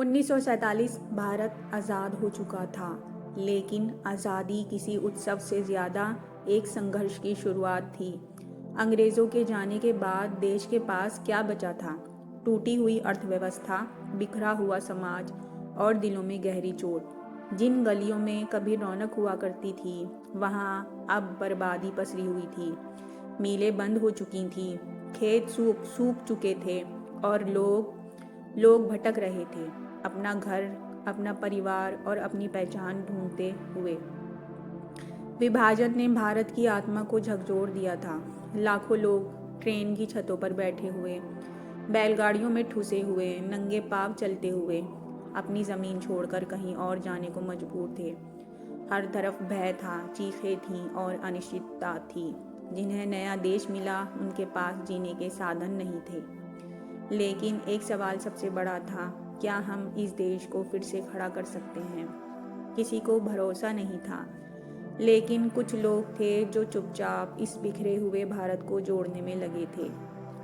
1947 भारत आज़ाद हो चुका था, लेकिन आज़ादी किसी उत्सव से ज़्यादा एक संघर्ष की शुरुआत थी। अंग्रेज़ों के जाने के बाद देश के पास क्या बचा था? टूटी हुई अर्थव्यवस्था, बिखरा हुआ समाज और दिलों में गहरी चोट। जिन गलियों में कभी रौनक हुआ करती थी, वहाँ अब बर्बादी पसरी हुई थी। मिलें बंद हो चुकी थीं, खेत सूख चुके थे और लोग भटक रहे थे, अपना घर, अपना परिवार और अपनी पहचान ढूंढते हुए। विभाजन ने भारत की आत्मा को झकझोर दिया था। लाखों लोग ट्रेन की छतों पर बैठे हुए, बैलगाड़ियों में ठुसे हुए, नंगे पांव चलते हुए अपनी ज़मीन छोड़कर कहीं और जाने को मजबूर थे। हर तरफ भय था, चीखें थीं और अनिश्चितता थी। जिन्हें नया देश मिला, उनके पास जीने के साधन नहीं थे। लेकिन एक सवाल सबसे बड़ा था, क्या हम इस देश को फिर से खड़ा कर सकते हैं? किसी को भरोसा नहीं था, लेकिन कुछ लोग थे जो चुपचाप इस बिखरे हुए भारत को जोड़ने में लगे थे।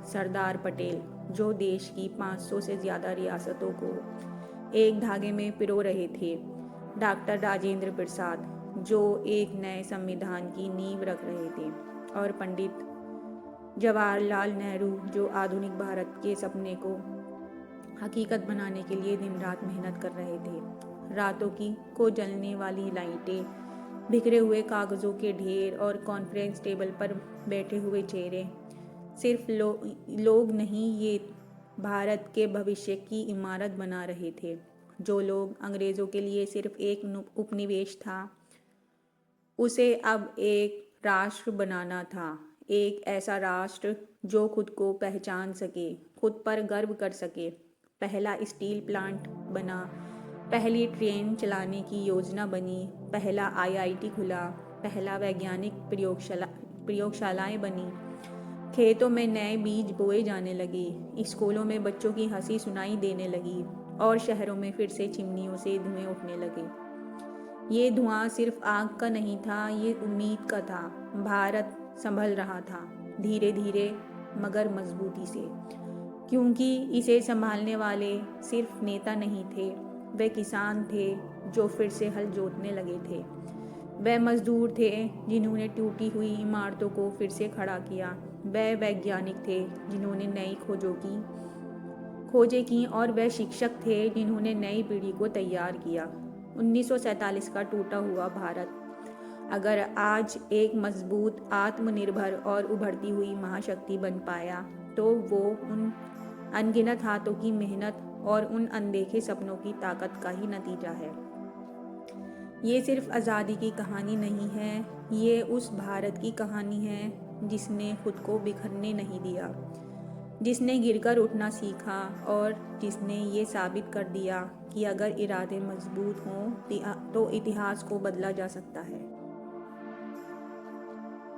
सरदार पटेल, जो देश की 500 से ज़्यादा रियासतों को एक धागे में पिरो रहे थे। डॉक्टर राजेंद्र प्रसाद, जो एक नए संविधान की नींव रख रहे थे। और पंडित जवाहरलाल नेहरू, जो आधुनिक भारत के सपने को हकीकत बनाने के लिए दिन रात मेहनत कर रहे थे। रातों को जलने वाली लाइटें, बिखरे हुए कागज़ों के ढेर और कॉन्फ्रेंस टेबल पर बैठे हुए चेहरे सिर्फ लोग नहीं, ये भारत के भविष्य की इमारत बना रहे थे। जो लोग अंग्रेज़ों के लिए सिर्फ एक उपनिवेश था, उसे अब एक राष्ट्र बनाना था। एक ऐसा राष्ट्र जो खुद को पहचान सके, खुद पर गर्व कर सके। पहला स्टील प्लांट बना, पहली ट्रेन चलाने की योजना बनी, पहला आईआईटी खुला, पहला वैज्ञानिक प्रयोगशालाएं बनी। खेतों में नए बीज बोए जाने लगे, स्कूलों में बच्चों की हंसी सुनाई देने लगी और शहरों में फिर से चिमनियों से धुएं उठने लगे। ये धुआं सिर्फ आग का नहीं था, ये उम्मीद का था। भारत संभल रहा था, धीरे धीरे मगर मजबूती से, क्योंकि इसे संभालने वाले सिर्फ नेता नहीं थे, वे किसान थे जो फिर से हल जोतने लगे थे। वे मजदूर थे जिन्होंने टूटी हुई इमारतों को फिर से खड़ा किया। वे वैज्ञानिक थे जिन्होंने नई खोजें की और वे शिक्षक थे जिन्होंने नई पीढ़ी को तैयार किया। 1947 का टूटा हुआ भारत अगर आज एक मजबूत, आत्मनिर्भर और उभरती हुई महाशक्ति बन पाया, तो वो उन अनगिनत हाथों की मेहनत और उन अनदेखे सपनों की ताकत का ही नतीजा है। ये सिर्फ आज़ादी की कहानी नहीं है, ये उस भारत की कहानी है जिसने खुद को बिखरने नहीं दिया, जिसने गिरकर उठना सीखा और जिसने ये साबित कर दिया कि अगर इरादे मजबूत हों तो इतिहास को बदला जा सकता है।